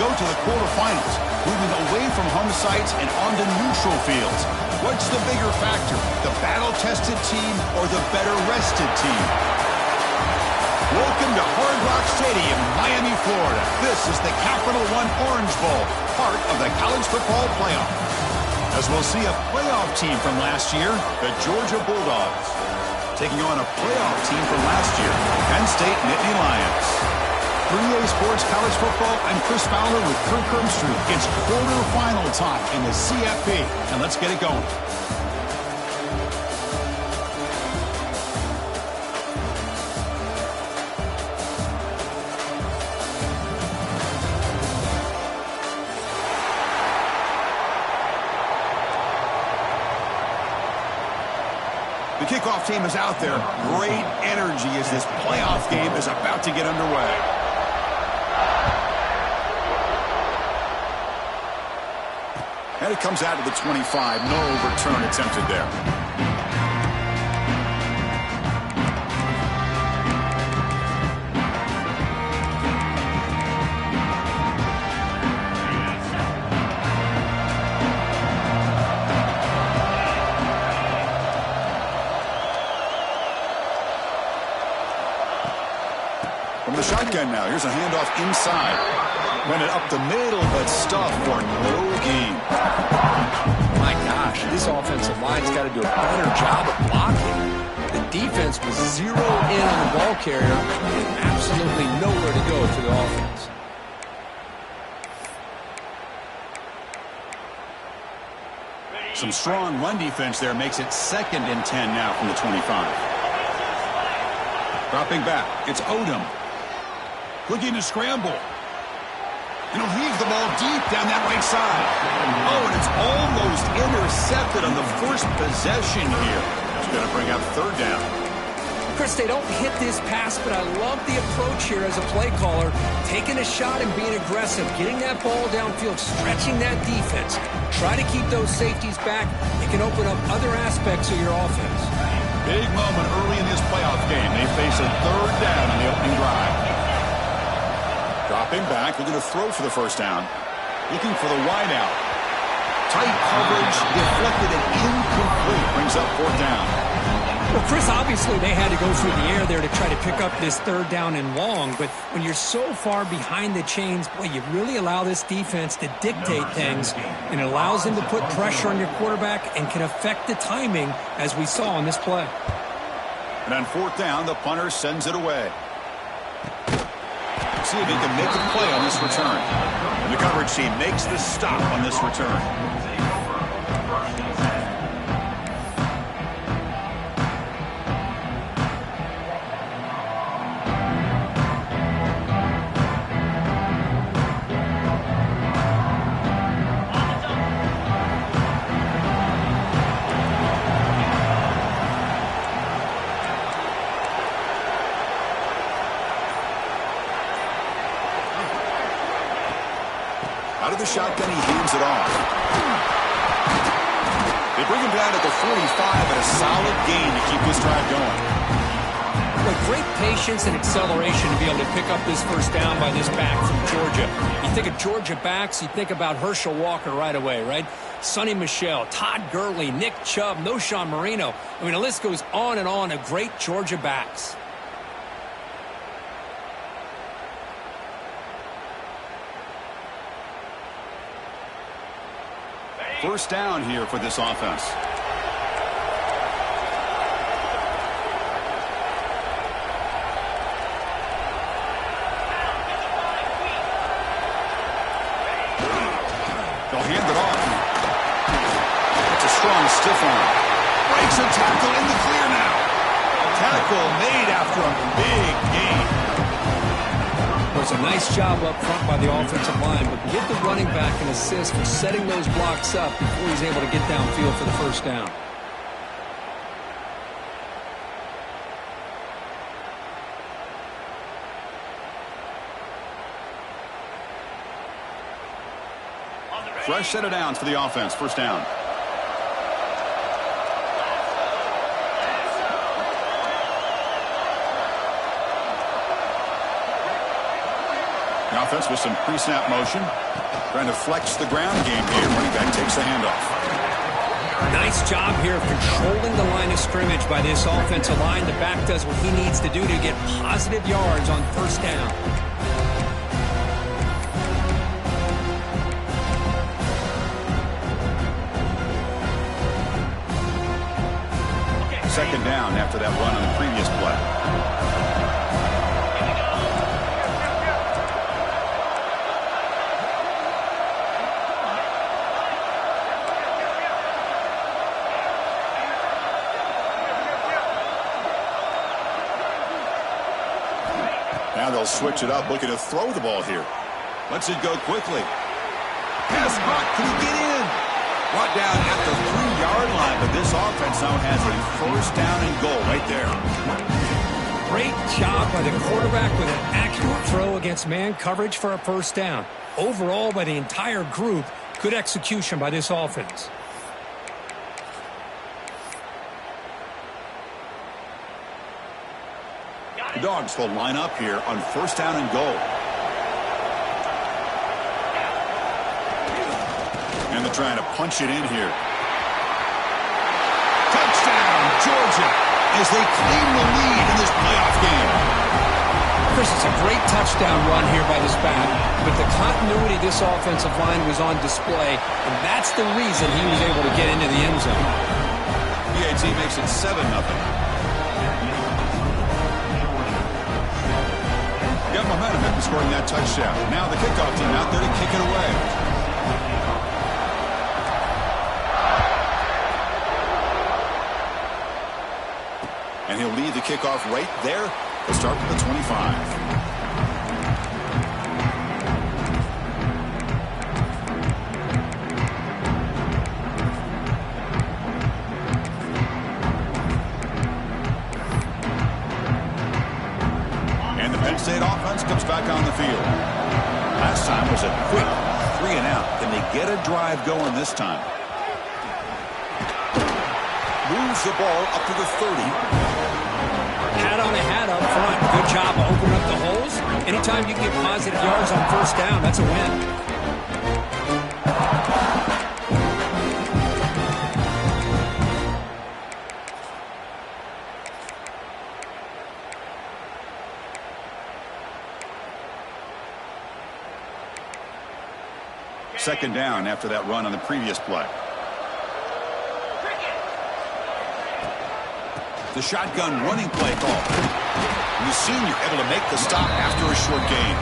go to the quarterfinals, moving away from home sites and onto neutral fields. What's the bigger factor, the battle-tested team or the better-rested team? Welcome to Hard Rock Stadium, Miami, Florida. This is the Capital One Orange Bowl, part of the college football playoff. As we'll see a playoff team from last year, the Georgia Bulldogs, taking on a playoff team from last year, Penn State Nittany Lions. 3A Sports College Football, I'm Chris Fowler with Kirk Herbstreit. It's quarterfinal time in the CFP, and let's get it going. The kickoff team is out there. Great energy as this playoff game is about to get underway. And it comes out to the 25. No return attempted there. From the shotgun now. Here's a handoff inside. Run it up the middle, but stuffed for no gain. My gosh, this offensive line's got to do a better job of blocking. The defense was zeroed in on the ball carrier and absolutely nowhere to go for the offense. Some strong run defense there makes it 2nd and 10 now from the 25. Dropping back, it's Odom. Looking to scramble. And he'll heave the ball deep down that right side. Oh, and it's almost intercepted on the first possession here. It's going to bring up 3rd down. Chris, they don't hit this pass, but I love the approach here as a play caller. Taking a shot and being aggressive, getting that ball downfield, stretching that defense. Try to keep those safeties back. It can open up other aspects of your offense. Big moment early in this playoff game. They face a 3rd down on the opening drive. Dropping back, looking to throw for the 1st down. Looking for the wide out. Tight coverage, deflected and incomplete. Brings up 4th down. Well, Chris, obviously they had to go through the air there to try to pick up this 3rd down and long. But when you're so far behind the chains, boy, you really allow this defense to dictate things. And it allows them to put pressure on your quarterback and can affect the timing, as we saw on this play. And on 4th down, the punter sends it away. See if he can make a play on this return. And the coverage team makes the stop on this return. Out of the shotgun, he hands it off. They bring him down at the 45 and a solid gain to keep this drive going. With great patience and acceleration to be able to pick up this 1st down by this back from Georgia. You think of Georgia backs, you think about Herschel Walker right away, right? Sonny Michel, Todd Gurley, Nick Chubb, Noshawn Marino. I mean, the list goes on and on of great Georgia backs. First down here for this offense. They'll hand it off. It's a strong stiff arm. Breaks a tackle in the clear now. Tackle made after a big gain. It was a nice job up front by the offensive line, but give the running back an assist for setting those blocks up before he's able to get downfield for the 1st down. Fresh set of downs for the offense. 1st down. Now offense with some pre-snap motion. Trying to flex the ground game here. Running back takes the handoff. Nice job here of controlling the line of scrimmage by this offensive line. The back does what he needs to do to get positive yards on first down. Second down after that run on the previous play. Now they'll switch it up, looking to throw the ball here. Lets it go quickly. Pass block, can he get in? Brought down at the 3-yard line, but this offense now has a first down and goal right there. Great job by the quarterback with an accurate throw against man coverage for a first down. Overall, by the entire group, good execution by this offense. The Dogs will line up here on first down and goal. And they're trying to punch it in here. Touchdown, Georgia, as they claim the lead in this playoff game. Chris, it's a great touchdown run here by this back, but the continuity of this offensive line was on display, and that's the reason he was able to get into the end zone. PAT makes it 7-0. Got momentum after scoring that touchdown. Now the kickoff team out there to kick it away. And he'll lead the kickoff right there to start with the 25. State offense comes back on the field. Last time was a quick 3-and-out. Can they get a drive going this time? Moves the ball up to the 30. Hat on a hat up front. Good job of opening up the holes. Anytime you can get positive yards on first down, that's a win. Second down after that run on the previous play. The shotgun running play call. And the senior able to make the stop after a short gain.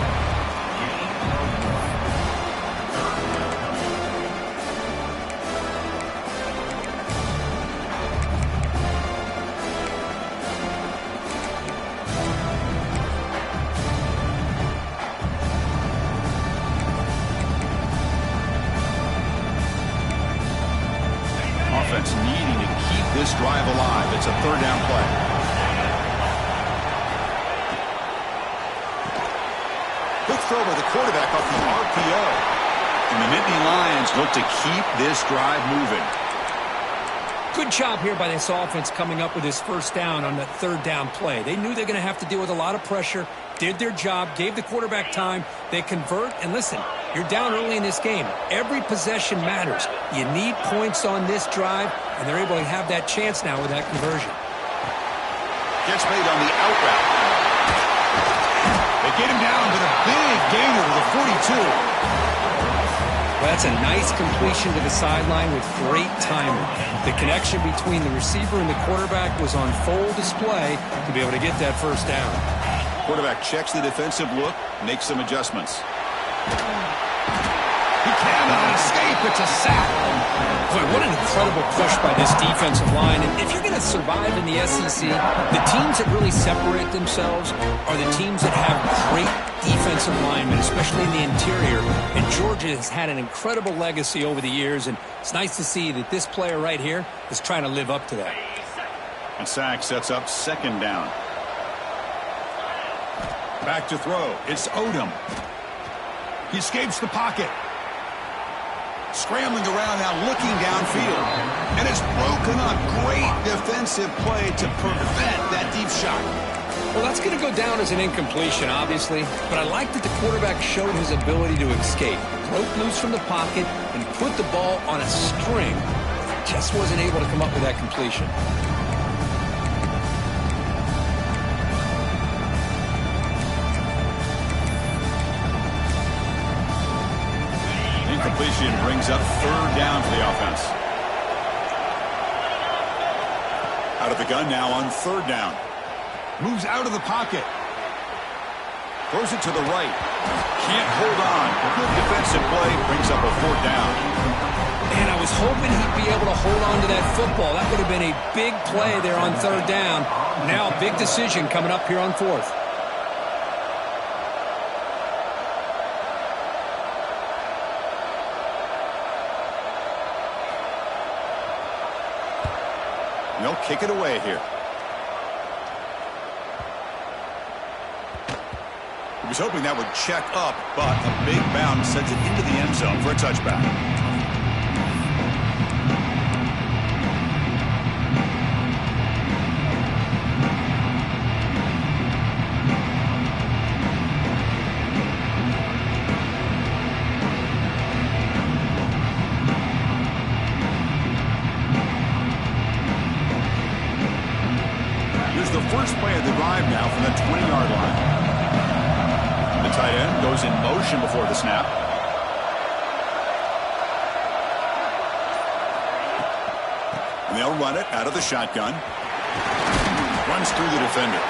Offense needing to keep this drive alive. It's a third down play. Quick throw by the quarterback off the RPO. And the Nittany Lions look to keep this drive moving. Good job here by this offense coming up with his first down on the third down play. They knew they're going to have to deal with a lot of pressure, did their job, gave the quarterback time. They convert, and listen, you're down early in this game. Every possession matters. You need points on this drive, and they're able to have that chance now with that conversion. Gets made on the out route. They get him down with a big gainer to the 42. Well, that's a nice completion to the sideline with great timing. The connection between the receiver and the quarterback was on full display to be able to get that first down. Quarterback checks the defensive look, makes some adjustments. He cannot escape. It's a sack. Boy, what an incredible push by this defensive line. And if you're going to survive in the SEC, the teams that really separate themselves are the teams that have great defensive linemen, especially in the interior. And Georgia has had an incredible legacy over the years, and it's nice to see that this player right here is trying to live up to that. And Sack sets up second down. Back to throw. It's Odom. He escapes the pocket. Scrambling around now, looking downfield. And it's broken up. Great defensive play to prevent that deep shot. Well, that's going to go down as an incompletion, obviously, but I like that the quarterback showed his ability to escape, broke loose from the pocket, and put the ball on a string. Just wasn't able to come up with that completion. Incompletion brings up third down for the offense. Out of the gun now on third down. Moves out of the pocket. Throws it to the right. Can't hold on. Good defensive play. Brings up a fourth down. Man, I was hoping he'd be able to hold on to that football. That would have been a big play there on third down. Now a big decision coming up here on fourth. They'll kick it away here. He was hoping that would check up, but a big bounce sends it into the end zone for a touchback. Here's the first play of the drive now from the 20-yard line. Tight end goes in motion before the snap. And they'll run it out of the shotgun. Runs through the defender.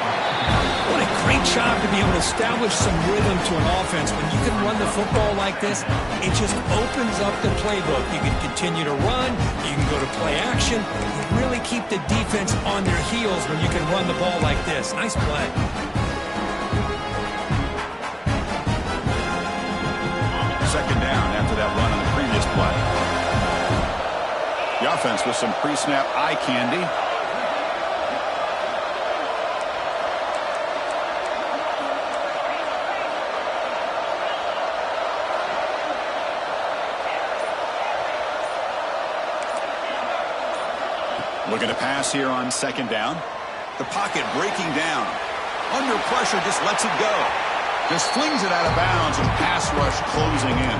What a great job to be able to establish some rhythm to an offense. When you can run the football like this, it just opens up the playbook. You can continue to run. You can go to play action. You really keep the defense on their heels when you can run the ball like this. Nice play. Second down after that run on the previous play. The offense with some pre-snap eye candy. Looking to pass here on second down. The pocket breaking down. Under pressure, just lets it go. Just flings it out of bounds and pass rush closing in.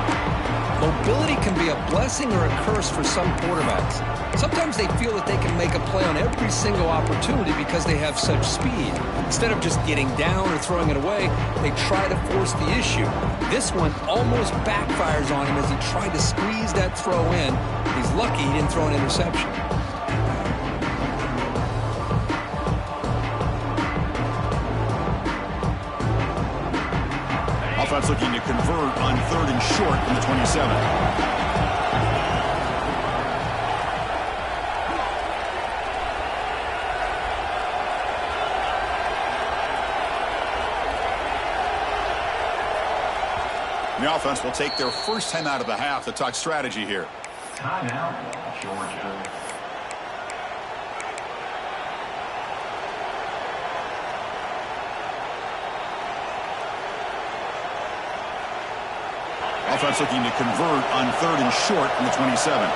Mobility can be a blessing or a curse for some quarterbacks. Sometimes they feel that they can make a play on every single opportunity because they have such speed. Instead of just getting down or throwing it away, they try to force the issue. This one almost backfires on him as he tried to squeeze that throw in. He's lucky he didn't throw an interception. Offense looking to convert on third and short from the 27. The offense will take their first 10 out of the half to talk strategy here. Timeout, Georgia. Offense looking to convert on third and short from the 27.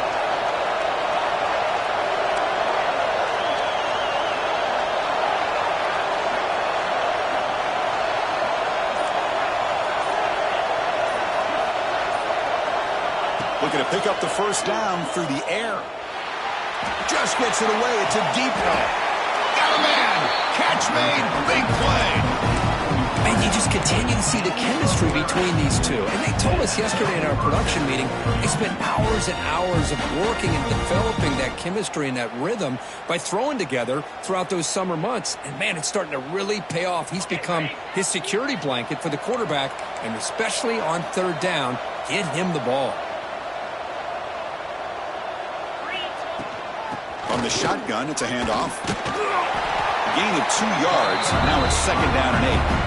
Looking to pick up the first down through the air. Just gets it away. It's a deep ball. Got a man. Catch made. Big play. And you just continue to see the chemistry between these two. And they told us yesterday in our production meeting, they spent hours and hours of working and developing that chemistry and that rhythm by throwing together throughout those summer months. And, man, it's starting to really pay off. He's become his security blanket for the quarterback, and especially on third down, get him the ball. On the shotgun, it's a handoff. Gain of 2 yards. Now it's second down and 8.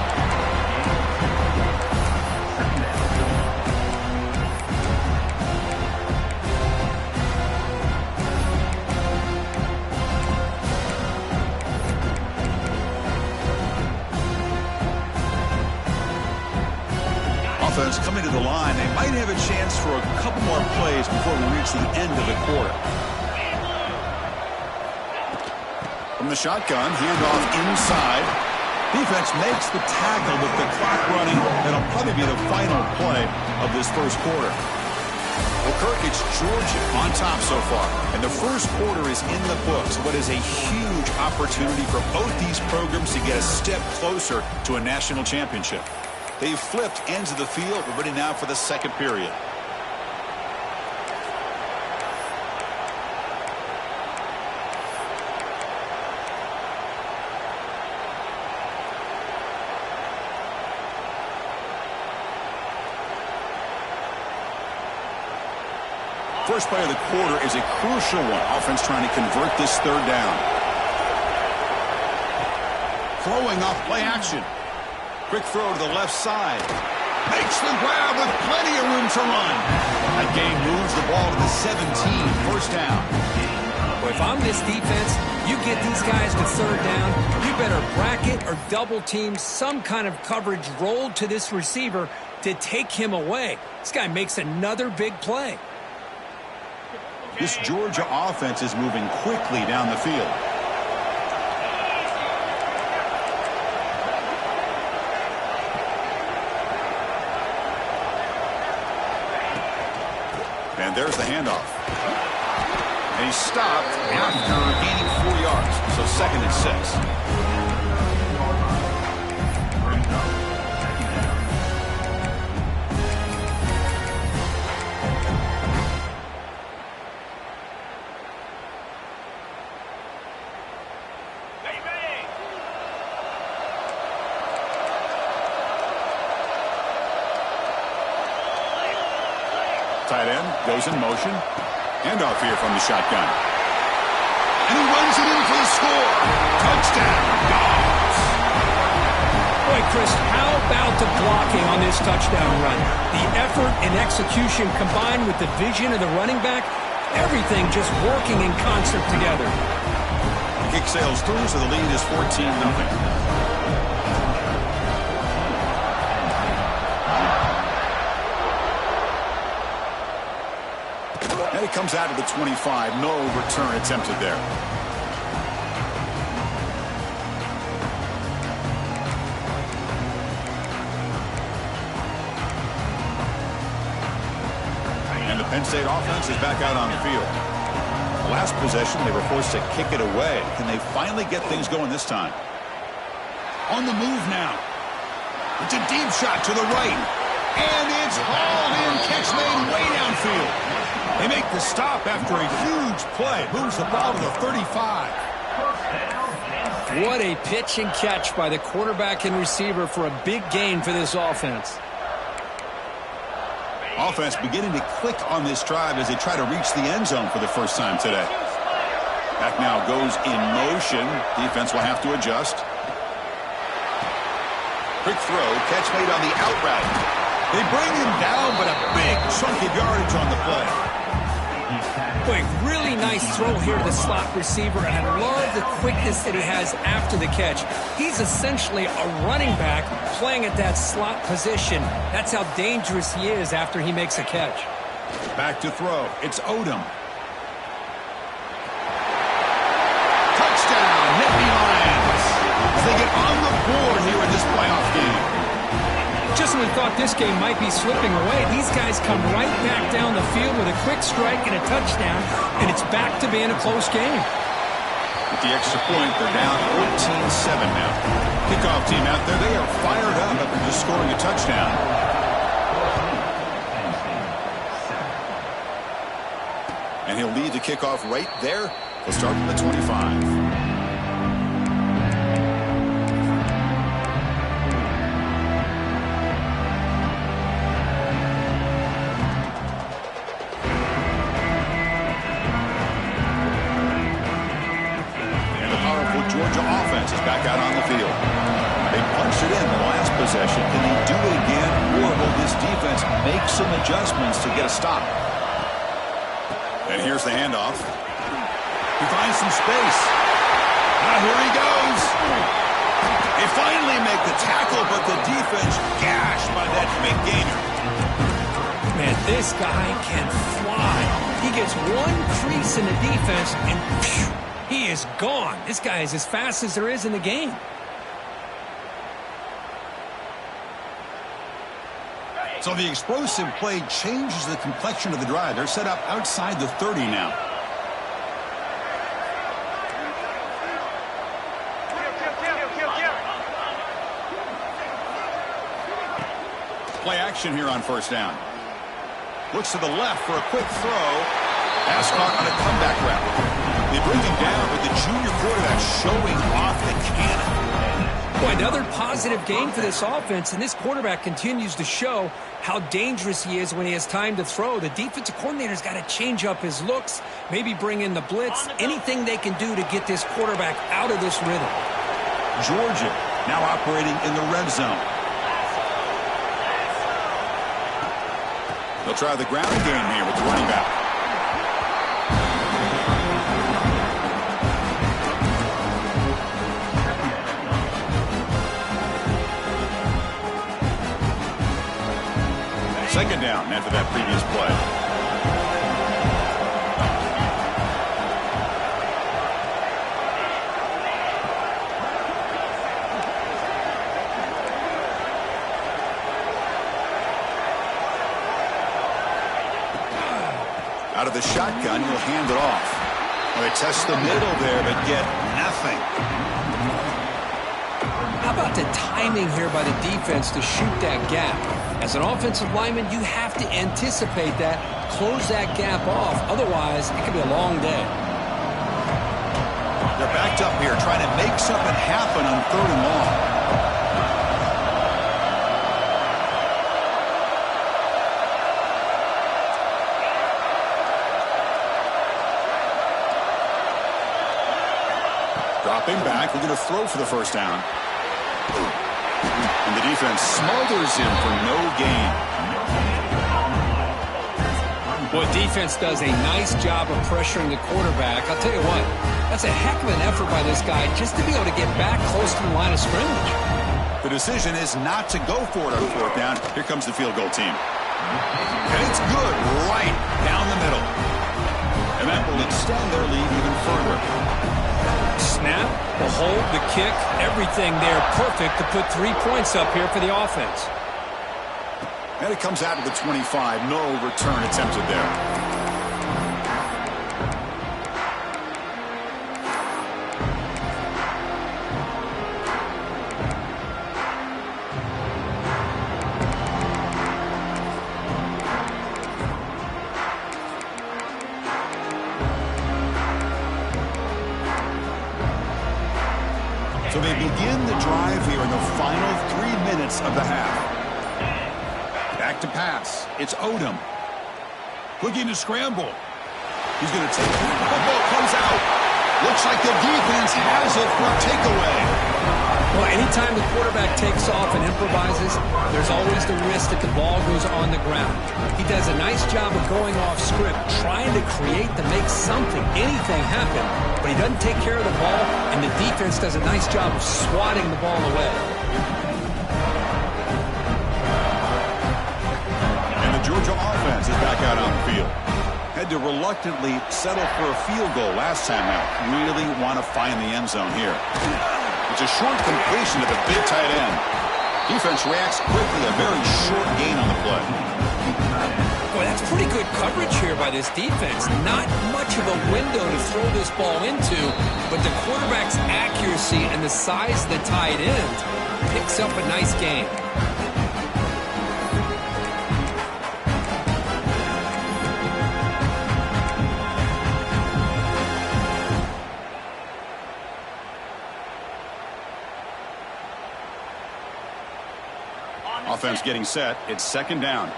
Offense coming to the line. They might have a chance for a couple more plays before we reach the end of the quarter. From the shotgun, handoff inside. Defense makes the tackle with the clock running. That'll probably be the final play of this first quarter. Well, Kirk, it's Georgia on top so far. And the first quarter is in the books. What is a huge opportunity for both these programs to get a step closer to a national championship. They've flipped ends of the field. We're ready now for the second period. First play of the quarter is a crucial one. Offense trying to convert this third down. Throwing off play action. Quick throw to the left side. Makes the grab with plenty of room to run. That game moves the ball to the 17. First down. Well, if I'm this defense, you get these guys to third down, you better bracket or double team some kind of coverage rolled to this receiver to take him away. This guy makes another big play. This Georgia offense is moving quickly down the field. And there's the handoff. And he stopped after gaining 4 yards. So 2nd and 6. Tight end goes in motion. Handoff here from the shotgun. And he runs it in for the score. Touchdown, Dogs. Boy, Chris, how about the blocking on this touchdown run? The effort and execution combined with the vision of the running back, everything just working in concert together. The kick sails through, so the lead is 14-0. And it comes out of the 25. No return attempted there. And the Penn State offense is back out on the field. Last possession, they were forced to kick it away. Can they finally get things going this time? On the move now. It's a deep shot to the right. And it's hauled in. Catch made way downfield. They make the stop after a huge play. Moves the ball to the 35. What a pitch and catch by the quarterback and receiver for a big gain for this offense. Offense beginning to click on this drive as they try to reach the end zone for the first time today. Back now goes in motion. Defense will have to adjust. Quick throw. Catch made on the out route. They bring him down, but a big chunk of yardage on the play. Boy, really nice throw here to the slot receiver, and I love the quickness that he has after the catch. He's essentially a running back playing at that slot position. That's how dangerous he is after he makes a catch. Back to throw. It's Odom. Touchdown, Nittany Lions. As they get on the board here in this playoff game. Just when we thought this game might be slipping away, these guys come right back down the field with a quick strike and a touchdown, and it's back to being a close game. With the extra point, they're down 14-7 now. Kickoff team out there, they are fired up after just scoring a touchdown. And he'll lead the kickoff right there. They'll start from the 25. Georgia offense is back out on the field. They punched it in the last possession. Can they do it again, or will this defense make some adjustments to get a stop? And here's the handoff. He finds some space. Now here he goes. They finally make the tackle, but the defense gashed by that big gainer. Man, this guy can fly. He gets one crease in the defense, and phew, he is gone. This guy is as fast as there is in the game. So the explosive play changes the complexion of the drive. They're set up outside the 30 now. Play action here on first down. Looks to the left for a quick throw. Pass caught on a comeback route. They bring him down, but the junior quarterback showing off the cannon. Boy, another positive game for this offense, and this quarterback continues to show how dangerous he is when he has time to throw. The defensive coordinator's got to change up his looks, maybe bring in the blitz, anything they can do to get this quarterback out of this rhythm. Georgia now operating in the red zone. They'll try the ground game here with the running back. Second down after that previous play. Out of the shotgun, he'll hand it off. Well, they test the middle there, but get nothing. How about the timing here by the defense to shoot that gap? As an offensive lineman, you have to anticipate that, close that gap off. Otherwise, it could be a long day. They're backed up here, trying to make something happen on 3rd and long. Dropping back, we're going to throw for the first down. And the defense smothers him for no gain. Boy, defense does a nice job of pressuring the quarterback. I'll tell you what, that's a heck of an effort by this guy just to be able to get back close to the line of scrimmage. The decision is not to go for it on 4th down. Here comes the field goal team. And it's good right down the middle. And that will extend their lead even further. Snap, the hold, the kick, everything there perfect to put 3 points up here for the offense. And it comes out of the 25. No return attempted there. So they begin the drive here in the final 3 minutes of the half. Back to pass. It's Odom. Looking to scramble. He's going to take it. The football comes out. Looks like the defense has it for a takeaway. Well, anytime the quarterback takes off and improvises, there's always the risk that the ball goes on the ground. He does a nice job of going off script, trying to create to make something, anything happen, but he doesn't take care of the ball, and the defense does a nice job of swatting the ball away. And the Georgia offense is back out on the field. Had to reluctantly settle for a field goal last time out. Really want to find the end zone here. It's a short completion to the big tight end. Defense reacts quickly, a very short gain on the play. Boy, that's pretty good coverage here by this defense. Not much of a window to throw this ball into, but the quarterback's accuracy and the size of the tight end picks up a nice gain. Offense getting set. It's 2nd down.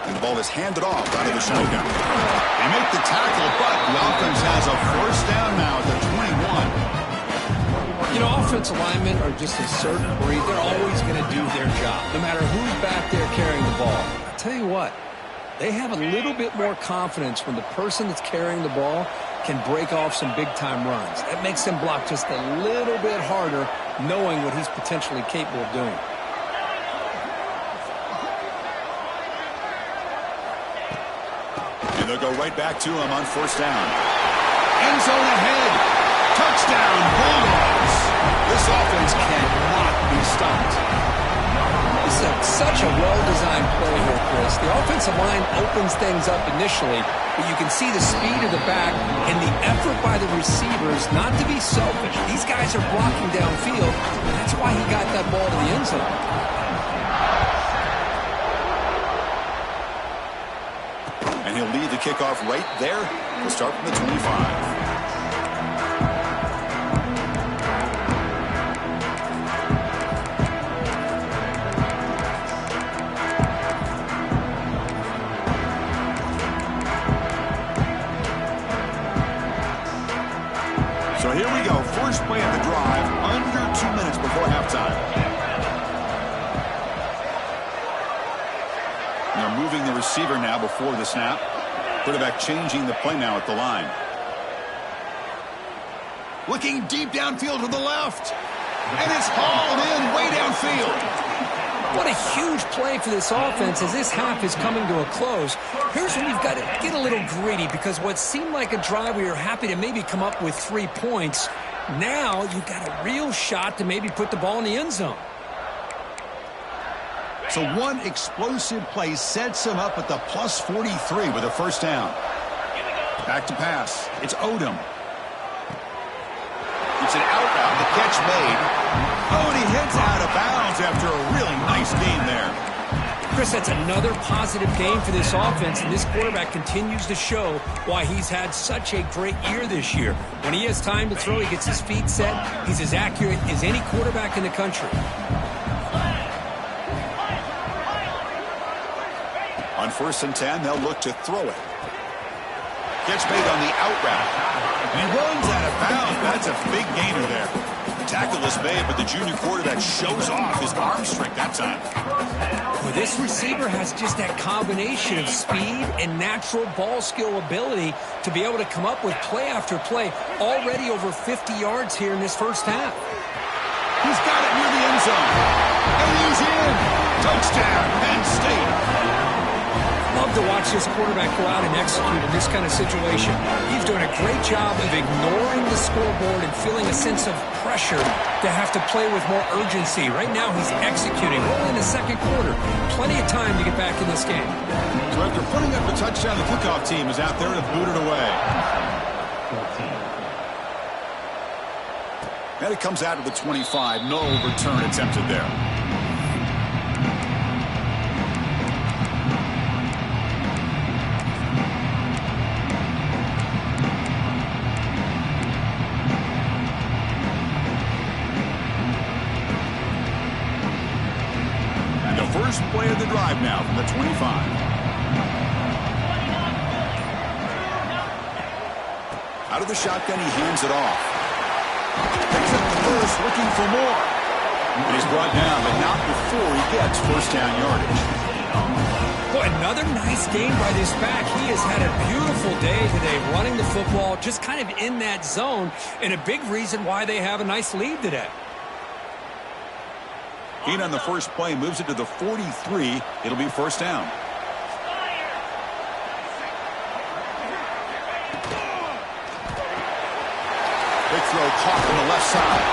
And the ball is handed off out of the shotgun. They make the tackle, but the offense has a 1st down now at the 21. You know, offensive linemen are just a certain breed. They're always going to do their job, no matter who's back there carrying the ball. I'll tell you what, they have a little bit more confidence when the person that's carrying the ball can break off some big-time runs. That makes them block just a little bit harder, knowing what he's potentially capable of doing. And they'll go right back to him on first down. End zone ahead. Touchdown, Bulldogs. This offense cannot be stopped. This is such a well-designed play here, Chris. The offensive line opens things up initially, but you can see the speed of the back and the effort by the receivers not to be selfish. These guys are blocking downfield, and that's why he got that ball to the end zone. And he'll lead the kickoff right there. We'll start from the 25. So here we go. First play of the drive, under 2 minutes before halftime. They're moving the receiver now before the snap. Quarterback changing the play now at the line. Looking deep downfield to the left. And it's hauled in way downfield. What a huge play for this offense as this half is coming to a close. Here's where you've got to get a little greedy, because what seemed like a drive where you're happy to maybe come up with 3 points, now you've got a real shot to maybe put the ball in the end zone. So one explosive play sets him up at the plus 43 with a first down. Back to pass. It's Odom. It's an out route. The catch made. Oh, and he heads out of bounds after a really nice game there. Chris, that's another positive game for this offense, and this quarterback continues to show why he's had such a great year this year. When he has time to throw, he gets his feet set. He's as accurate as any quarterback in the country. On 1st and 10, they'll look to throw it. Gets made on the out route. And he runs out of bounds. That's a big gainer there. Tackle is made, but the junior quarterback shows off his arm strength that time. Well, this receiver has just that combination of speed and natural ball skill ability to be able to come up with play after play, already over 50 yards here in this first half. He's got it near the end zone. And he's in. Touchdown, Penn State. Love to watch this quarterback go out and execute in this kind of situation. He's doing a great job of ignoring the scoreboard and feeling a sense of pressure to have to play with more urgency. Right now he's executing. We're in the second quarter. Plenty of time to get back in this game. So after putting up a touchdown, the kickoff team is out there to boot it away. And it comes out of the 25. No return attempted there. First play of the drive now from the 25. Out of the shotgun, he hands it off. Picks up the first, looking for more. And he's brought down, but not before he gets first down yardage. Boy, another nice game by this back. He has had a beautiful day today running the football, just kind of in that zone, and a big reason why they have a nice lead today. Gain on the first play, moves it to the 43. It'll be first down. Big throw caught on the left side.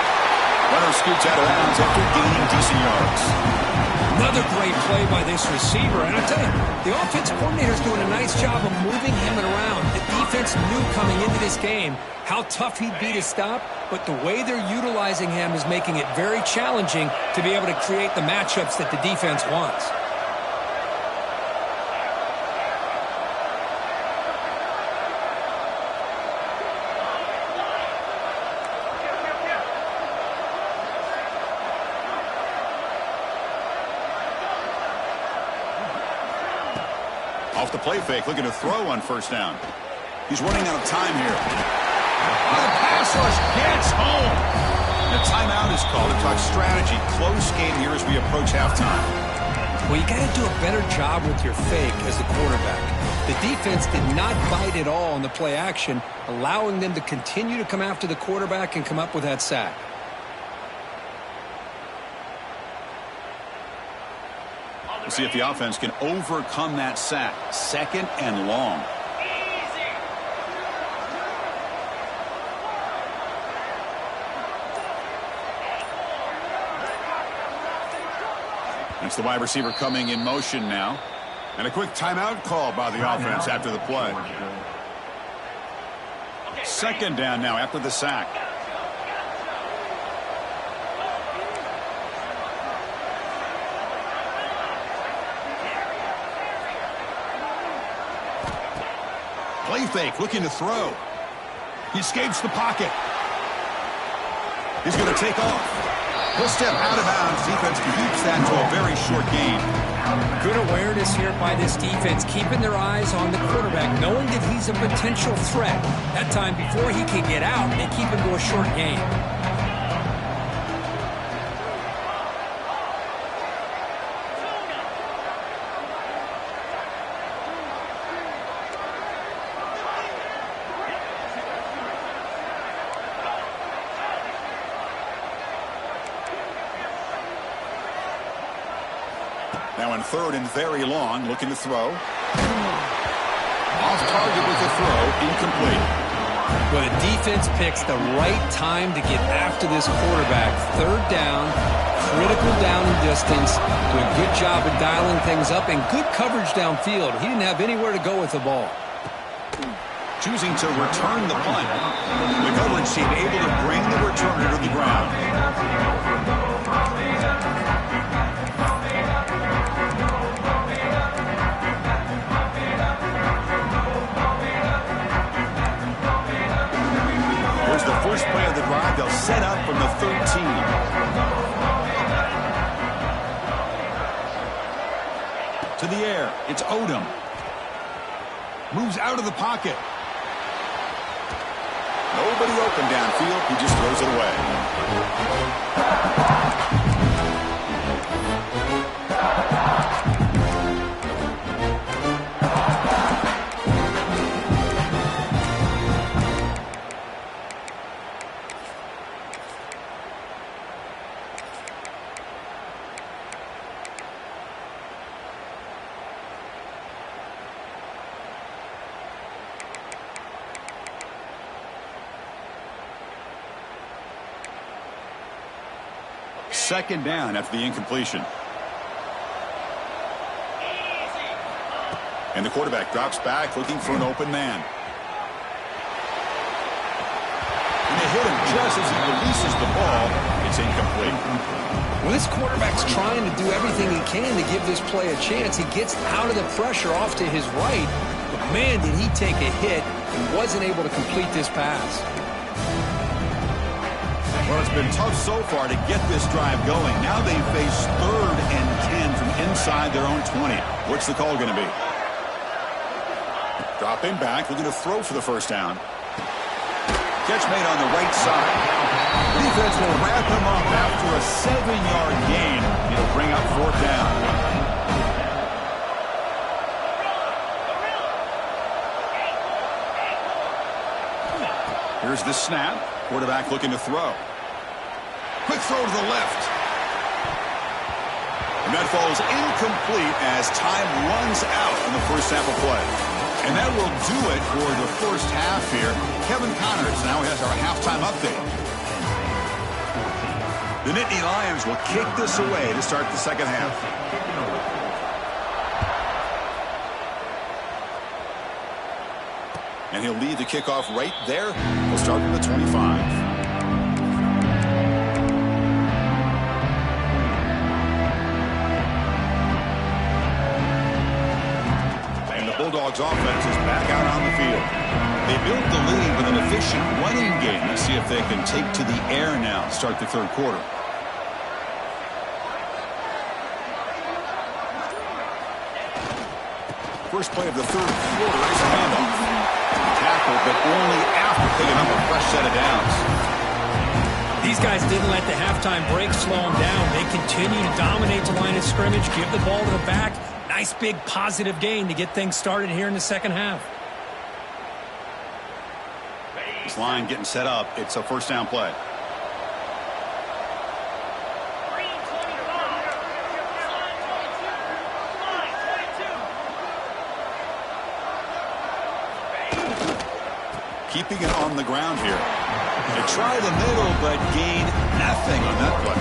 Runner scoots out of bounds after gaining decent yards. Another great play by this receiver. And I tell you, the offense coordinator is doing a nice job of moving him around. The defense knew coming into this game how tough he'd be to stop, but the way they're utilizing him is making it very challenging to be able to create the matchups that the defense wants. Off the play fake, looking to throw on first down. He's running out of time here. The pass rush gets home. The timeout is called to talk strategy. Close game here as we approach halftime. Well, you got to do a better job with your fake as the quarterback. The defense did not bite at all on the play action, allowing them to continue to come after the quarterback and come up with that sack. We'll see if the offense can overcome that sack. Second and long. It's the wide receiver coming in motion now. And a quick timeout call by the offense after the play. Second down now after the sack. Play fake, looking to throw. He escapes the pocket. He's going to take off. He'll step out of bounds. Defense keeps that to a very short gain. Good awareness here by this defense, keeping their eyes on the quarterback, knowing that he's a potential threat. That time before he can get out, they keep him to a short gain. Now in third and very long, looking to throw. Off target with the throw, incomplete. Well, the defense picks the right time to get after this quarterback. Third down, critical down and distance. Do a good job of dialing things up and good coverage downfield. He didn't have anywhere to go with the ball. Choosing to return the punt. The coverage team able to bring the returner to the ground. Here's the first play of the drive. They'll set up from the 13. To the air. It's Odom. Moves out of the pocket. Nobody open downfield. He just throws it away. Second down after the incompletion. And the quarterback drops back looking for an open man. And they hit him just as he releases the ball. It's incomplete. Well, this quarterback's trying to do everything he can to give this play a chance. He gets out of the pressure off to his right. But, man, did he take a hit and wasn't able to complete this pass. Well, it's been tough so far to get this drive going. Now they face 3rd and 10 from inside their own 20. What's the call going to be? Dropping back, looking to throw for the first down. Catch made on the right side. Defense will wrap him up after a 7-yard gain. It'll bring up 4th down. Here's the snap. Quarterback looking to throw. Quick throw to the left. And that falls incomplete as time runs out in the first half of play. And that will do it for the first half here. Kevin Connors now has our halftime update. The Nittany Lions will kick this away to start the second half. And he'll lead the kickoff right there. We'll start from the 25. Bulldogs offense is back out on the field. They built the lead with an efficient running game. Let's see if they can take to the air now. Start the third quarter. First play of the third quarter is a handoff. Tackle, but only after picking up a fresh set of downs. These guys didn't let the halftime break slow them down. They continue to dominate the line of scrimmage, give the ball to the back. Nice big positive gain to get things started here in the second half. This line getting set up. It's a first down play. Keeping it on the ground here. They try the middle, but gain nothing on that play.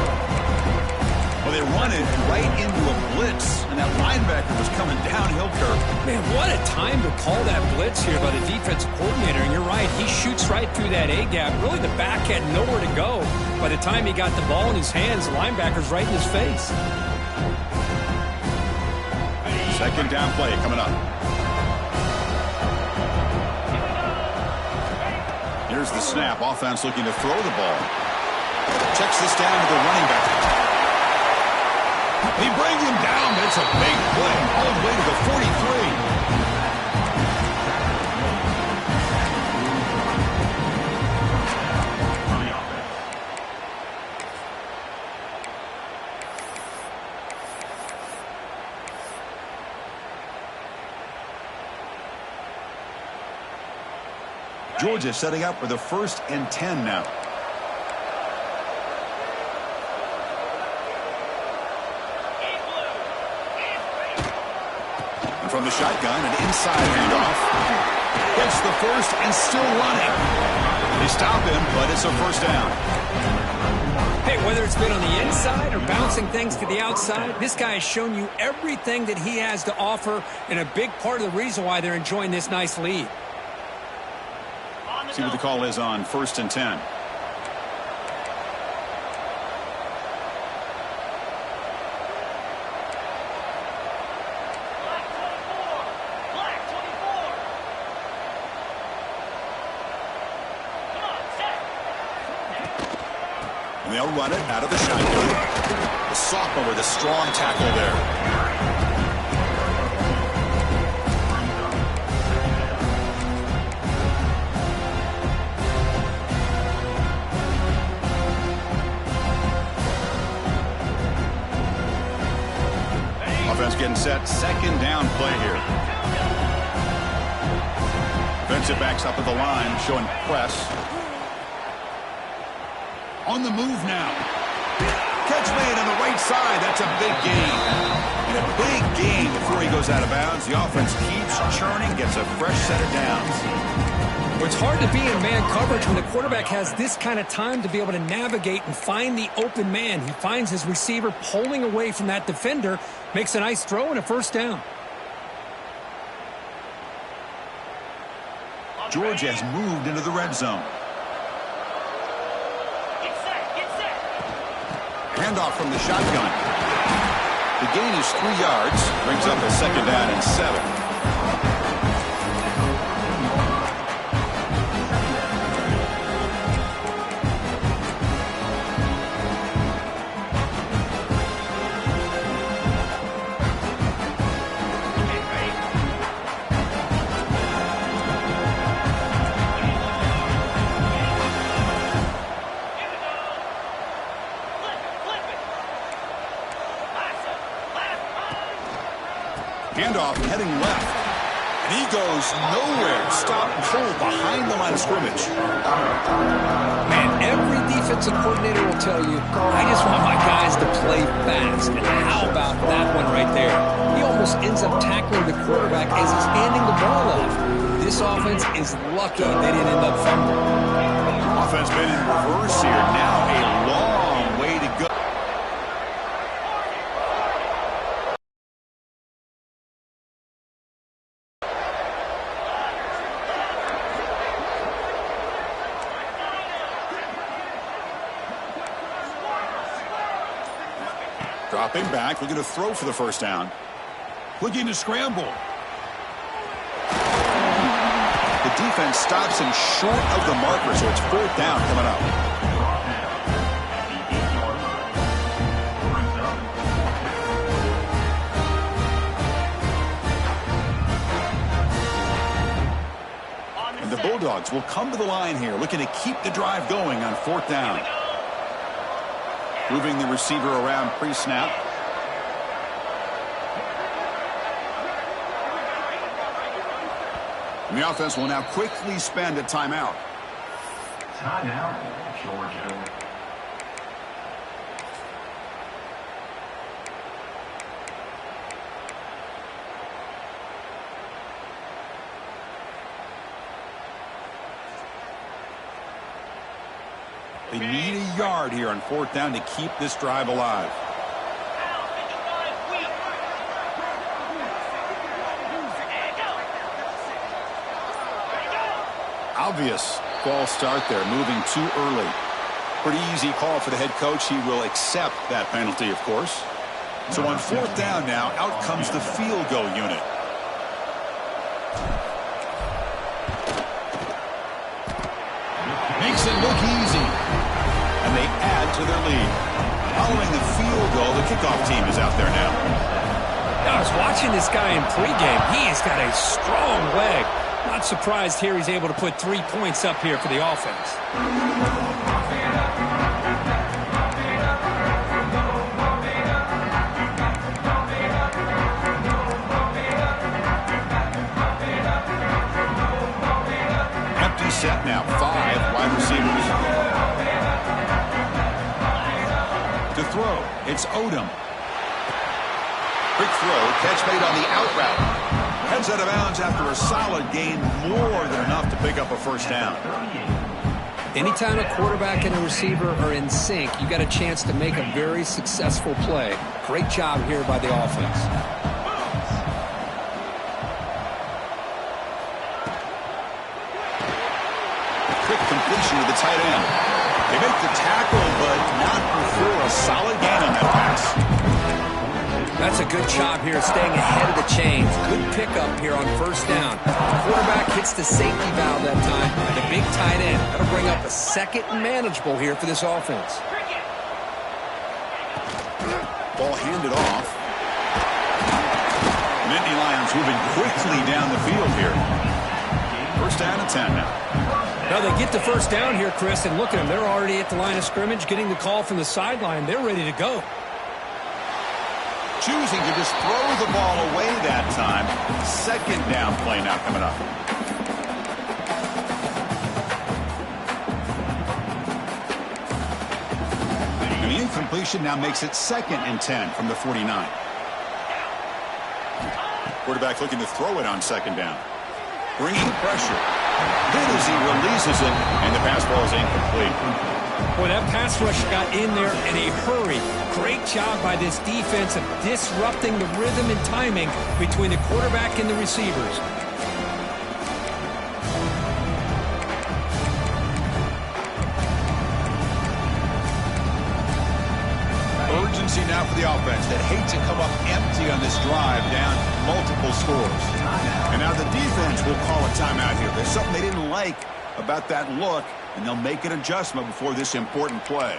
Well, they run it right into a blitz, and that linebacker was coming downhill, Kirk. Man, what a time to call that blitz here by the defensive coordinator. And you're right, he shoots right through that A-gap. Really, the back had nowhere to go. By the time he got the ball in his hands, the linebacker's right in his face. Second down play coming up. Here's the snap. Offense looking to throw the ball. Checks this down to the running back. He brings him down, but it's a big play all the way to the 43. Georgia setting up for the 1st and 10 now. And from the shotgun, an inside handoff. Gets the first and still running. They stop him, but it's a first down. Hey, whether it's been on the inside or bouncing things to the outside, this guy has shown you everything that he has to offer, and a big part of the reason why they're enjoying this nice lead. See what the call is on 1st and 10. And they'll run it out of the shotgun. The sophomore with a strong tackle there. Offense getting set. Second down play here. Defensive backs up at the line, showing press. On the move now. Catch made on the right side. That's a big gain. And a big gain before he goes out of bounds. The offense keeps churning, gets a fresh set of downs. Well, it's hard to be in man coverage when the quarterback has this kind of time to be able to navigate and find the open man. He finds his receiver pulling away from that defender, makes a nice throw and a first down. Georgia has moved into the red zone. Handoff from the shotgun. The gain is 3 yards. Brings up a second down and 7. Handoff heading left. And he goes nowhere. Stop and hold behind the line of scrimmage. Man, every defensive coordinator will tell you, I just want my guys to play fast. And how about that one right there? He almost ends up tackling the quarterback as he's handing the ball off. This offense is lucky they didn't end up fumbling. Offense been in reverse here. Now a long way to go. Dropping back, looking to throw for the first down. Looking to scramble. The defense stops him short of the marker, so it's 4th down coming up. And the Bulldogs will come to the line here, looking to keep the drive going on 4th down. Moving the receiver around pre-snap. And the offense will now quickly spend a timeout. Timeout, Georgia. They need a yard here on 4th down to keep this drive alive. Obvious false start there, moving too early. Pretty easy call for the head coach. He will accept that penalty, of course. So on fourth down now, out comes the field goal unit. Makes it look easy. And they add to their lead. Following the field goal, the kickoff team is out there now. I was watching this guy in pregame. He has got a strong leg. Not surprised here he's able to put 3 points up here for the offense. Empty set now. 5 wide receivers. To throw, it's Odom. Quick throw, catch made on the out route. Heads out of bounds after a solid gain, more than enough to pick up a first down. Anytime a quarterback and a receiver are in sync, you got a chance to make a very successful play. Great job here by the offense. Quick completion to the tight end. They make the tackle, but not before a solid gain on that pass. That's a good job here staying ahead of the chains. Good pickup here on first down. The quarterback hits the safety valve that time. The big tight end. That'll bring up a second and manageable here for this offense. Ball handed off. Nittany Lions moving quickly down the field here. First down and 10 now. Now they get the first down here, Chris, and look at them. They're already at the line of scrimmage, getting the call from the sideline. They're ready to go. Choosing to just throw the ball away that time. Second down play now coming up. And the incompletion now makes it 2nd and 10 from the 49. Quarterback looking to throw it on 2nd down. Bringing pressure. Then as he releases it, and the pass ball is incomplete. Boy, that pass rush got in there in a hurry. Great job by this defense of disrupting the rhythm and timing between the quarterback and the receivers. Urgency now for the offense that hate to come up empty on this drive, down multiple scores. And now the defense will call a timeout here. There's something they didn't like about that look, and they'll make an adjustment before this important play.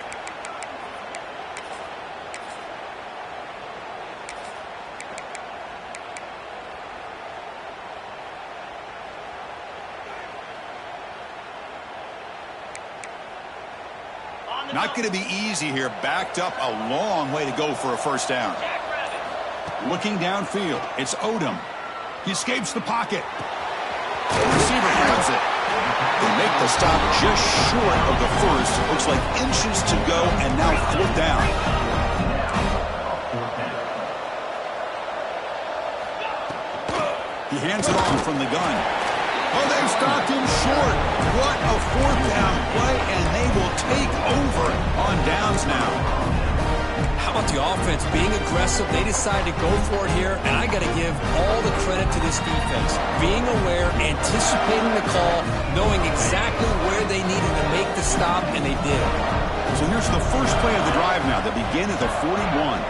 Not going to be easy here. Backed up a long way to go for a first down. Looking downfield, it's Odom. He escapes the pocket. The receiver grabs it. They make the stop just short of the first. Looks like inches to go, and now 4th down. He hands it off from the gun. Oh, they've stopped him short. What a 4th down play, and they will take over on downs now. How about the offense being aggressive? They decide to go for it here, and I got to give all the credit to this defense. Being aware, anticipating the call, knowing exactly where they needed to make the stop, and they did. So here's the first play of the drive now. They begin at the 41.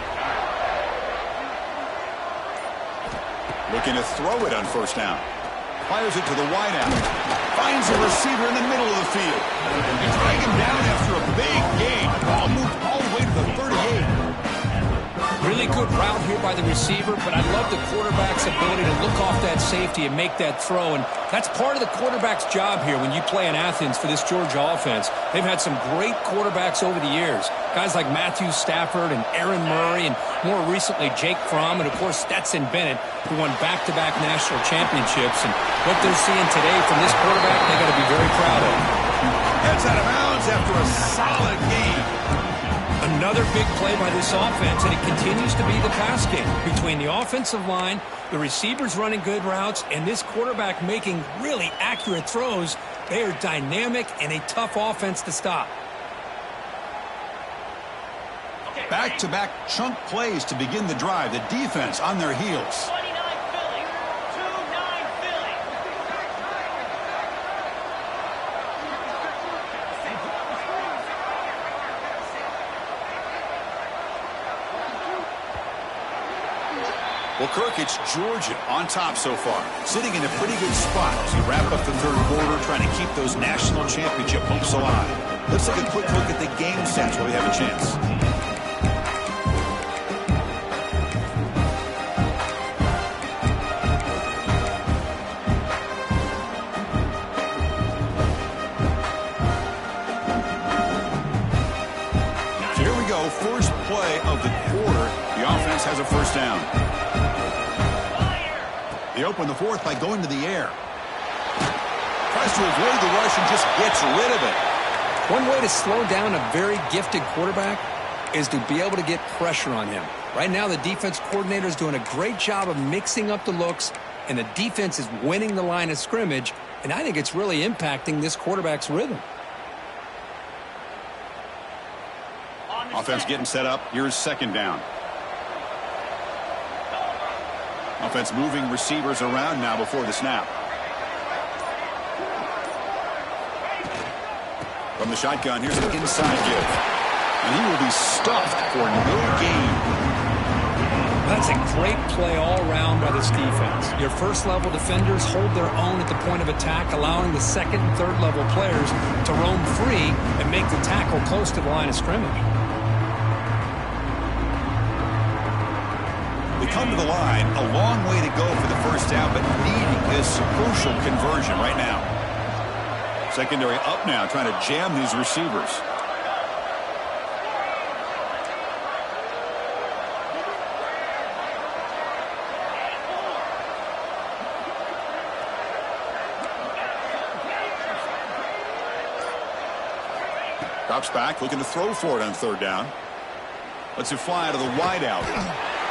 Looking to throw it on first down. Fires it to the wideout. Finds a receiver in the middle of the field. They drag him down after a big gain. Ball moved all the way to the 38. Really good route here by the receiver, but I love the quarterback's ability to look off that safety and make that throw. And that's part of the quarterback's job here when you play in Athens for this Georgia offense. They've had some great quarterbacks over the years. Guys like Matthew Stafford and Aaron Murray, and more recently Jake Fromm, and of course Stetson Bennett, who won back-to-back national championships. And what they're seeing today from this quarterback, they got to be very proud of. Heads out of bounds after a solid game. Another big play by this offense, and it continues to be the pass game between the offensive line, the receivers running good routes, and this quarterback making really accurate throws. They are dynamic and a tough offense to stop. Back-to-back chunk plays to begin the drive. The defense on their heels. 29 Philly. 2-9 Philly. Well, Kirk, it's Georgia on top so far, sitting in a pretty good spot as we wrap up the third quarter, trying to keep those national championship hopes alive. Let's take a quick look at the game stats while we have a chance. So here we go, first play of the quarter. The offense has a first down. They open the fourth by going to the air. Tries to avoid the rush and just gets rid of it. One way to slow down a very gifted quarterback is to be able to get pressure on him. Right now, the defense coordinator is doing a great job of mixing up the looks, and the defense is winning the line of scrimmage, and I think it's really impacting this quarterback's rhythm. Offense getting set up. Here's second down. Offense moving receivers around now before the snap. From the shotgun, here's an inside give. And he will be stuffed for no gain. That's a great play all around by this defense. Your first-level defenders hold their own at the point of attack, allowing the second and third-level players to roam free and make the tackle close to the line of scrimmage. They come to the line, a long way to go for the first down, but needing this crucial conversion right now. Secondary up now, trying to jam these receivers. Drops back, looking to throw for it on third down. Lets it fly out of the wideout.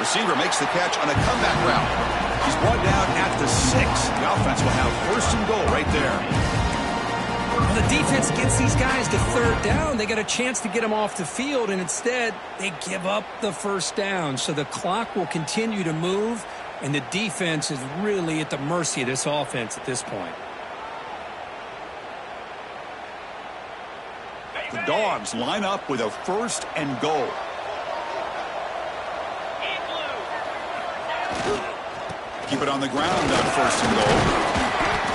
Receiver makes the catch on a comeback route. He's brought down at the 6. The offense will have first and goal right there. Well, the defense gets these guys to third down. They got a chance to get them off the field, and instead they give up the first down. So the clock will continue to move, and the defense is really at the mercy of this offense at this point. The Dogs line up with a first and goal. Keep it on the ground on first and goal.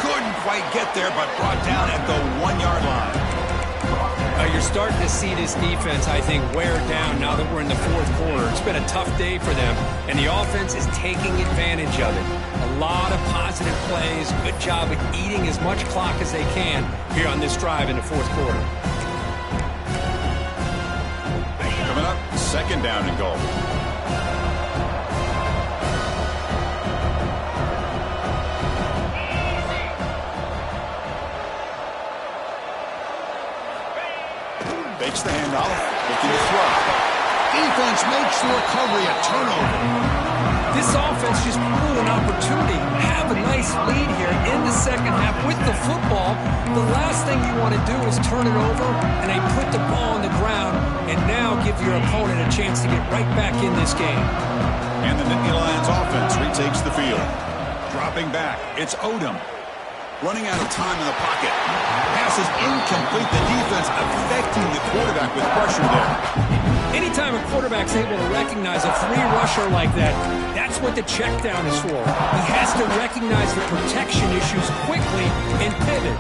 Couldn't quite get there, but brought down at the 1-yard line. You're starting to see this defense, I think, wear down now that we're in the fourth quarter. It's been a tough day for them, and the offense is taking advantage of it. A lot of positive plays. Good job at eating as much clock as they can here on this drive in the fourth quarter. Coming up, second down and goal. Fakes the handoff, looking to throw. Defense makes the recovery a turnover. This offense just blew an opportunity. Have a nice lead here in the second half with the football. The last thing you want to do is turn it over, and they put the ball on the ground and now give your opponent a chance to get right back in this game. And the Nittany Lions offense retakes the field. Dropping back, it's Odom. Running out of time in the pocket. Pass is incomplete. The defense affecting the quarterback with pressure there. Anytime a quarterback's able to recognize a free rusher like that, that's what the check down is for. He has to recognize the protection issues quickly and pivot.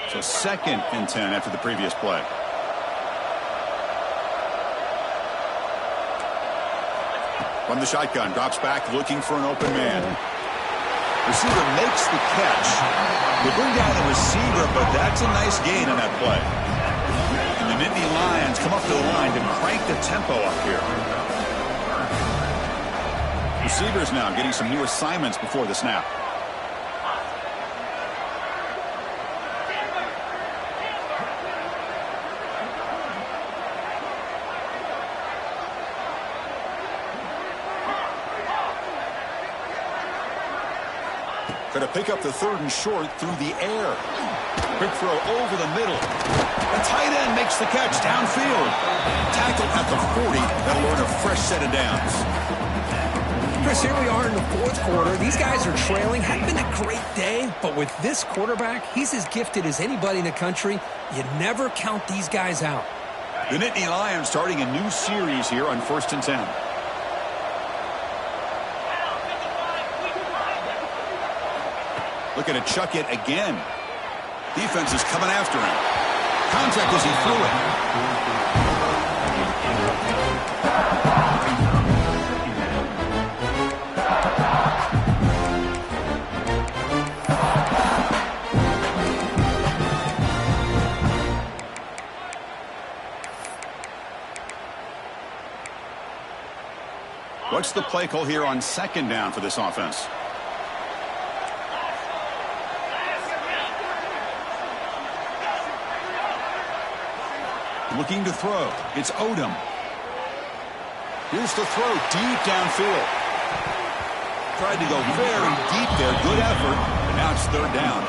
So second and 10 after the previous play. From the shotgun, drops back looking for an open man. Receiver makes the catch. They bring down the receiver, but that's a nice gain on that play. And the Nittany Lions come up to the line to crank the tempo up here. Receivers now getting some new assignments before the snap. Going to pick up the third and short through the air. Quick throw over the middle. The tight end makes the catch downfield. Tackled at the 40. That'll earn a fresh set of downs. Chris, here we are in the fourth quarter. These guys are trailing. Had been a great day, but with this quarterback, he's as gifted as anybody in the country. You never count these guys out. The Nittany Lions starting a new series here on 1st and 10. Looking to chuck it again. Defense is coming after him. Contact as he threw it. What's the play call here on second down for this offense? Looking to throw. It's Odom. Here's the throw deep downfield. Tried to go very deep there. Good effort. But now it's third down.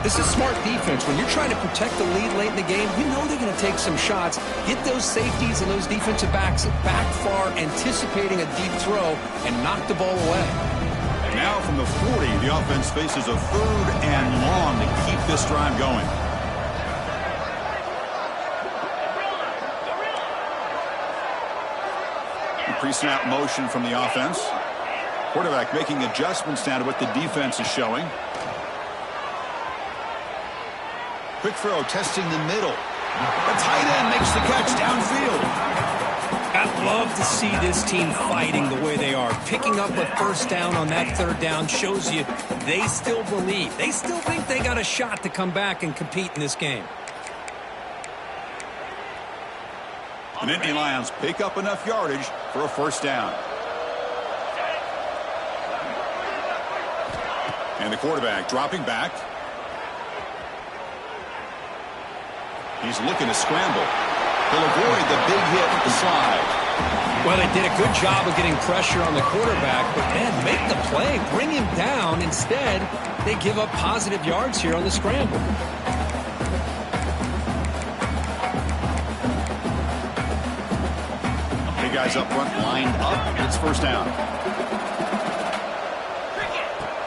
This is smart defense. When you're trying to protect the lead late in the game, you know they're going to take some shots. Get those safeties and those defensive backs back far, anticipating a deep throw, and knock the ball away. And now from the 40, the offense faces a third and long to keep this drive going. Pre-snap motion from the offense. Quarterback making adjustments now to what the defense is showing. Quick throw, testing the middle. The tight end makes the catch downfield. I'd love to see this team fighting the way they are. Picking up a first down on that third down shows you they still believe. They still think they got a shot to come back and compete in this game. The Nittany Lions pick up enough yardage for a first down. And the quarterback dropping back. He's looking to scramble. He'll avoid the big hit with the slide. Well, they did a good job of getting pressure on the quarterback, but then make the play, bring him down. Instead, they give up positive yards here on the scramble. Guys up front lined up. It's first down.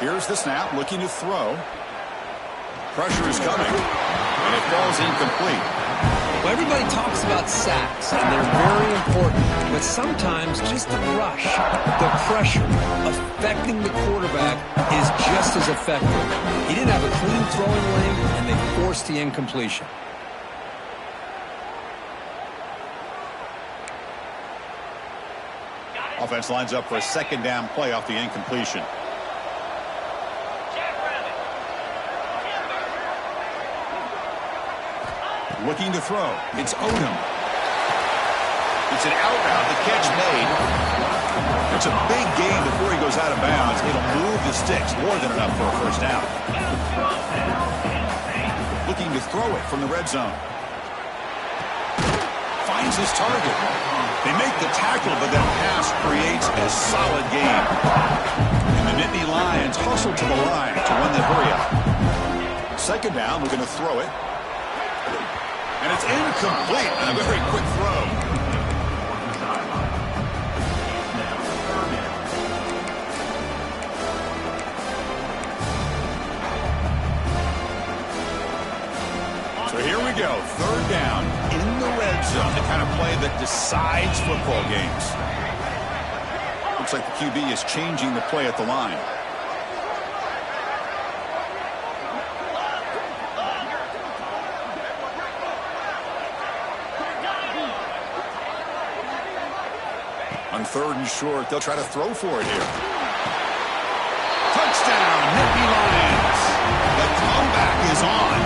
Here's the snap, looking to throw. Pressure is coming, and it falls incomplete. Well, everybody talks about sacks, and they're very important, but sometimes just the rush, the pressure affecting the quarterback is just as effective. He didn't have a clean throwing lane, and they forced the incompletion. Offense lines up for a second down play off the incompletion. Looking to throw. It's Odom. It's an out route. The catch made. It's a big gain before he goes out of bounds. It'll move the sticks. More than enough for a first down. Looking to throw it from the red zone. Finds his target. They make the tackle, but that pass creates a solid gain. And the Nittany Lions hustle to the line to run the hurry up. Second down, we're going to throw it. And it's incomplete on a very quick throw. So here we go, third down in the red zone, the kind of play that decides football games. Looks like the QB is changing the play at the line. On third and short, they'll try to throw for it here. Touchdown, Nittany Lions. The comeback is on.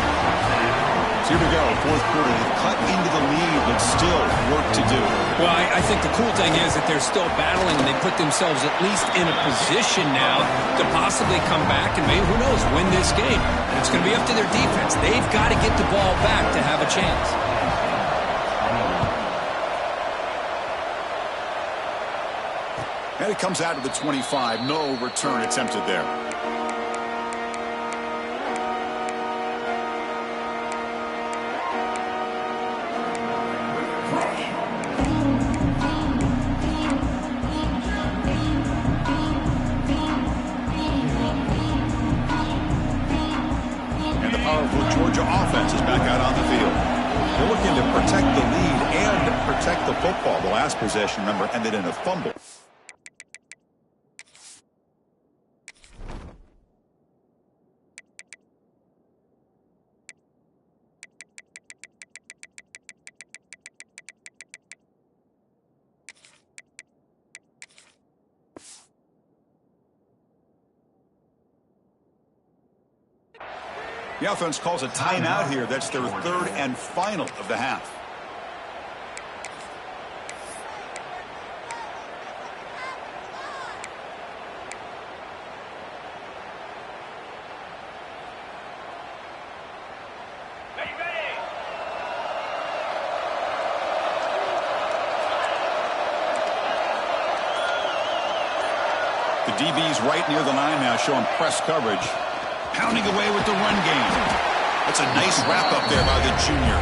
So here we go, fourth quarter. They've cut into the lead, but still work to do. Well, I think the cool thing is that they're still battling, and they put themselves at least in a position now to possibly come back and maybe, who knows, win this game. And it's going to be up to their defense. They've got to get the ball back to have a chance. And it comes out of the 25. No return attempted there. And the powerful Georgia offense is back out on the field. They're looking to protect the lead and protect the football. The last possession, remember, ended in a fumble. The offense calls a timeout here. That's their third and final of the half. The DB's right near the line now, showing press coverage. Pounding away with the run game. That's a nice wrap-up there by the junior.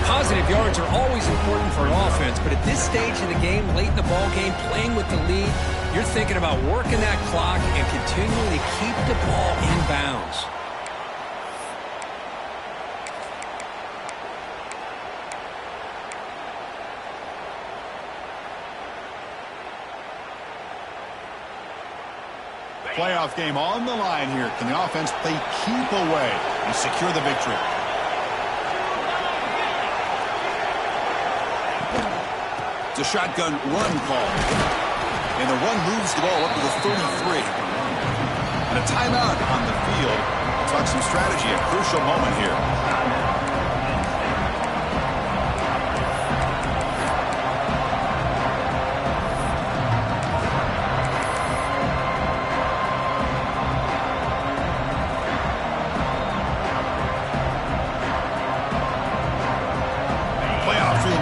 Positive yards are always important for an offense, but at this stage of the game, late in the ball game, playing with the lead, you're thinking about working that clock and continuing to keep the ball in bounds. Playoff game on the line here. Can the offense play keep away and secure the victory? It's a shotgun run call. And the run moves the ball up to the 33. And a timeout on the field. Talk some strategy, a crucial moment here.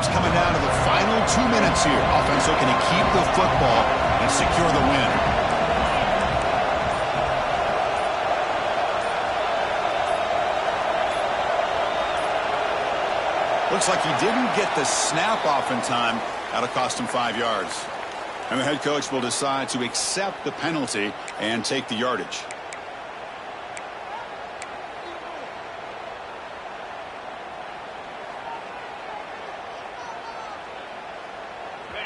Coming down to the final 2 minutes here. Offense looking to keep the football and secure the win. Looks like he didn't get the snap off in time. That'll cost him 5 yards. And the head coach will decide to accept the penalty and take the yardage.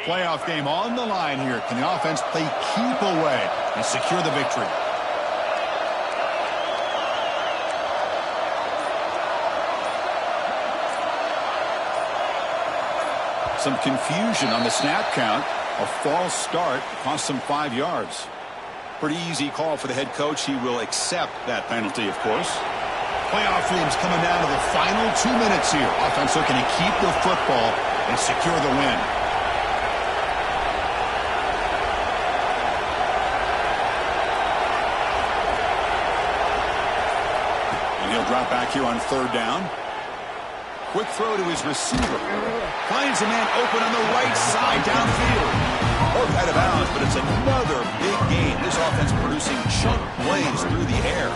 Playoff game on the line here. Can the offense play keep away and secure the victory? Some confusion on the snap count. A false start cost him 5 yards. Pretty easy call for the head coach. He will accept that penalty, of course. Playoff games coming down to the final 2 minutes here. Offense looking to keep the football and secure the win. Drop back here on third down. Quick throw to his receiver. Finds a man open on the right side downfield. Both out of bounds, but it's another big gain. This offense producing chunk plays through the air.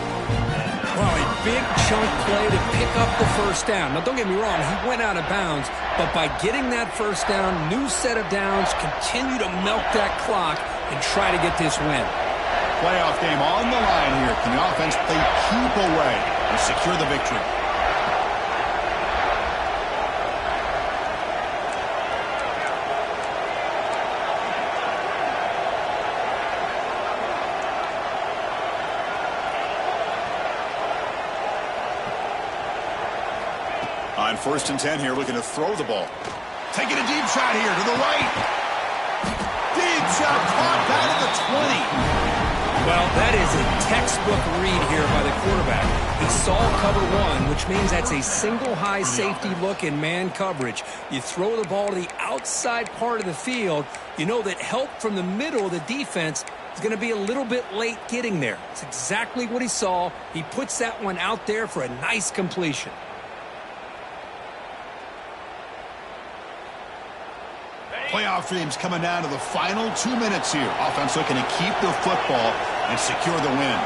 Well, a big chunk play to pick up the first down. Now, don't get me wrong, he went out of bounds, but by getting that first down, new set of downs, continue to milk that clock and try to get this win. Playoff game on the line here. Can the offense play keep away and secure the victory? On 1st and 10 here, looking to throw the ball. Taking a deep shot here to the right. Deep shot caught back at the 20. Well, that is a textbook read here by the quarterback. He saw cover one, which means that's a single high safety look in man coverage. You throw the ball to the outside part of the field, you know that help from the middle of the defense is going to be a little bit late getting there. It's exactly what he saw. He puts that one out there for a nice completion. Playoff games coming down to the final 2 minutes here. Offense looking to keep the football and secure the win.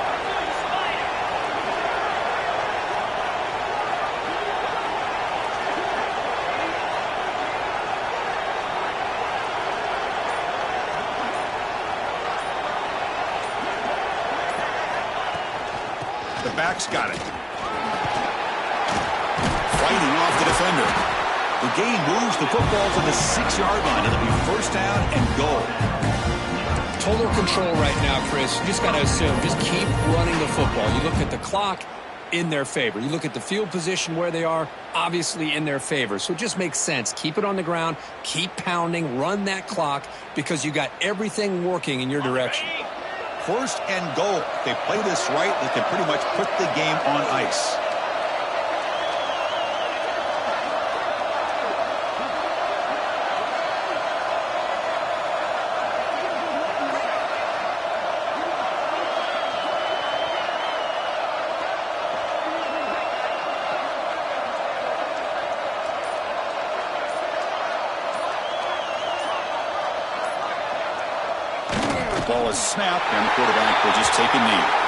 The back's got it. Fighting off the defender. The gain moves the football to the 6-yard line. It'll be first down and goal. Total control right now, Chris. You just got to assume. Just keep running the football. You look at the clock, in their favor. You look at the field position where they are, obviously in their favor. So it just makes sense. Keep it on the ground. Keep pounding. Run that clock because you got everything working in your direction. First and goal. If they play this right, they can pretty much put the game on ice. ball is snapped, and the quarterback will just take a knee.